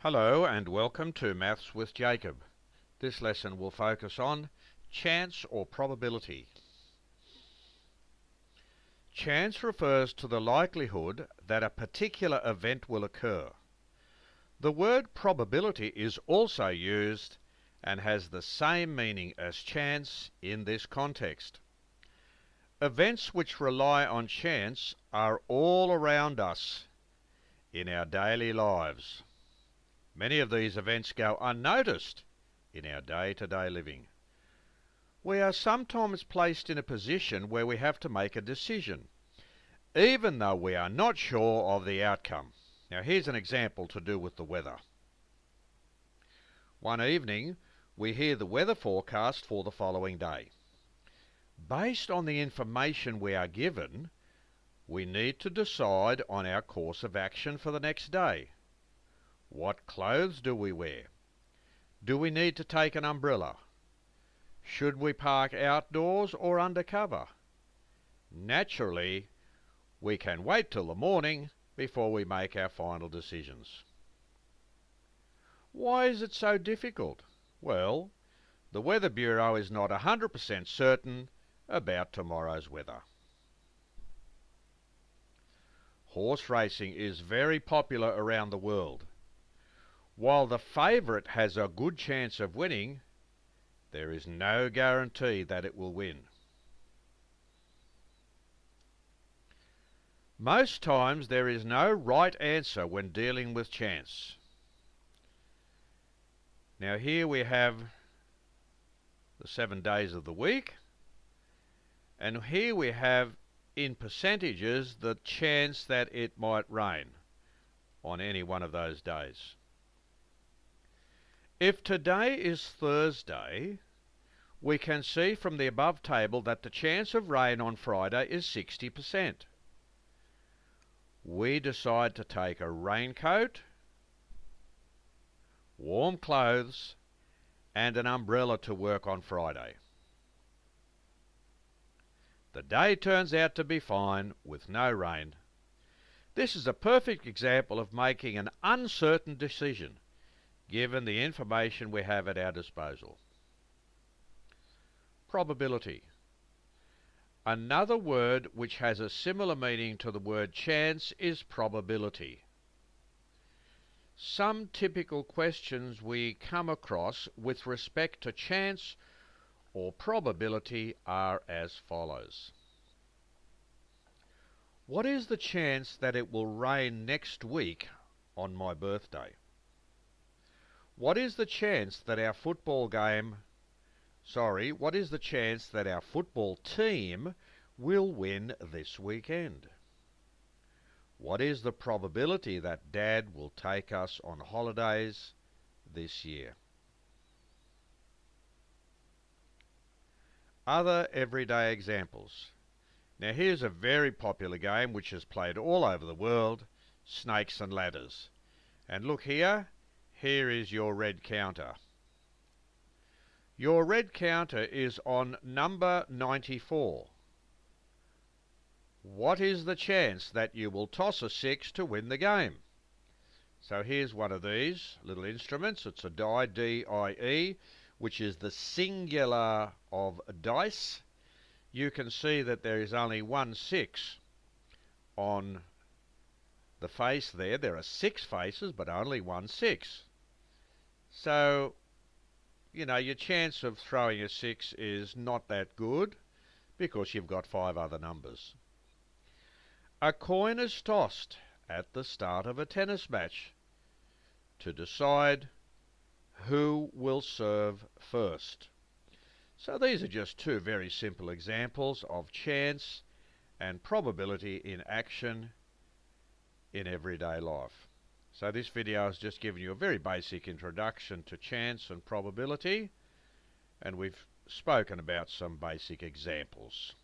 Hello and welcome to Maths with Jacob. This lesson will focus on chance or probability. Chance refers to the likelihood that a particular event will occur. The word probability is also used and has the same meaning as chance in this context. Events which rely on chance are all around us in our daily lives. Many of these events go unnoticed in our day-to-day living. We are sometimes placed in a position where we have to make a decision, even though we are not sure of the outcome. Now here's an example to do with the weather. One evening, we hear the weather forecast for the following day. Based on the information we are given, we need to decide on our course of action for the next day. What clothes do we wear? Do we need to take an umbrella? Should we park outdoors or under cover? Naturally, we can wait till the morning before we make our final decisions. Why is it so difficult? Well, the Weather Bureau is not 100% certain about tomorrow's weather. Horse racing is very popular around the world. While the favourite has a good chance of winning, there is no guarantee that it will win. Most times there is no right answer when dealing with chance. Now here we have the 7 days of the week, and here we have in percentages the chance that it might rain on any one of those days. If today is Thursday, we can see from the above table that the chance of rain on Friday is 60%. We decide to take a raincoat, warm clothes, and an umbrella to work on Friday. The day turns out to be fine with no rain. This is a perfect example of making an uncertain decision, given the information we have at our disposal. Probability. Another word which has a similar meaning to the word chance is probability. Some typical questions we come across with respect to chance or probability are as follows. What is the chance that it will rain next week on my birthday? What is the chance that our football team will win this weekend? What is the probability that Dad will take us on holidays this year? Other everyday examples. Now here's a very popular game which is played all over the world, Snakes and Ladders. And look here. Here is your red counter. Your red counter is on number 94. What is the chance that you will toss a 6 to win the game? So here's one of these little instruments. It's a die, D-I-E, which is the singular of dice. You can see that there is only one 6 on the face there. There are 6 faces, but only one 6. So, your chance of throwing a 6 is not that good because you've got 5 other numbers. A coin is tossed at the start of a tennis match to decide who will serve first. So these are just 2 very simple examples of chance and probability in action in everyday life. So this video has just given you a very basic introduction to chance and probability, and we've spoken about some basic examples.